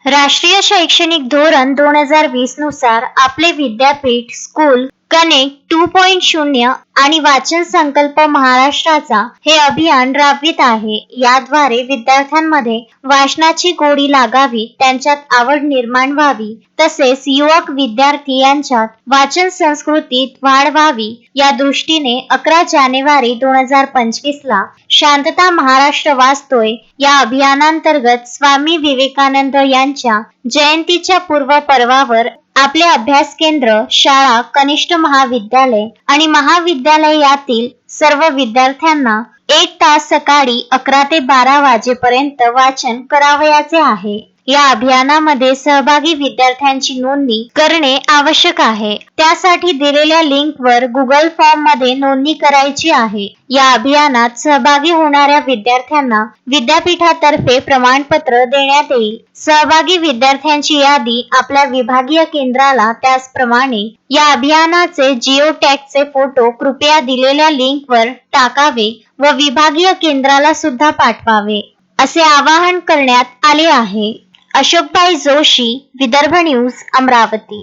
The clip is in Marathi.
राष्ट्रीय शैक्षणिक धोरण 2020 नुसार आपले विद्यापीठ स्कूल कनेक्ट 2.0 आणि वाचन संकल्प महाराष्ट्राचा हे अभियान राबवित आहे. याद्वारे विद्यार्थ्यांमध्ये वाचनाची गोडी लागावी, त्यांच्यात आवड निर्माण व्हावी, तसेच युवक विद्यार्थी यांच्यात वाचन संस्कृतीत वाढ व्हावी या दृष्टीने 11 जानेवारी 2025 ला शांतता महाराष्ट्र वाचतोय या अभियानांतर्गत स्वामी विवेकानंद यांच्या जयंतीच्या पूर्वपर्वावर आपले अभ्यास केंद्र, शाळा, कनिष्ठ महाविद्यालय आणि महाविद्यालय यातील सर्व विद्यार्थ्यांना 1 तास सकाळी 11 ते 12 वाजेपर्यंत वाचन करावयाचे आहे. या अभियानामध्ये सहभागी विद्यार्थ्यांची नोंदणी करणे आवश्यक आहे. त्यासाठी दिलेल्या लिंकवर गुगल फॉर्म मध्ये नोंदणी करायची आहे. या अभियानात सहभागी होणाऱ्या विद्यार्थ्यांना विद्यापीठातर्फे प्रमाणपत्र देण्यात येईल. सहभागी विद्यार्थ्यांची यादी आपल्या विभागीय केंद्राला त्याचप्रमाणे या अभियानाचे जिओ टॅगचे फोटो कृपया दिलेल्या लिंकवर टाकावे व विभागीय केंद्राला सुद्धा पाठवावे, असे आवाहन करण्यात आले आहे. अशोकभाई जोशी, विदर्भ न्यूज, अमरावती.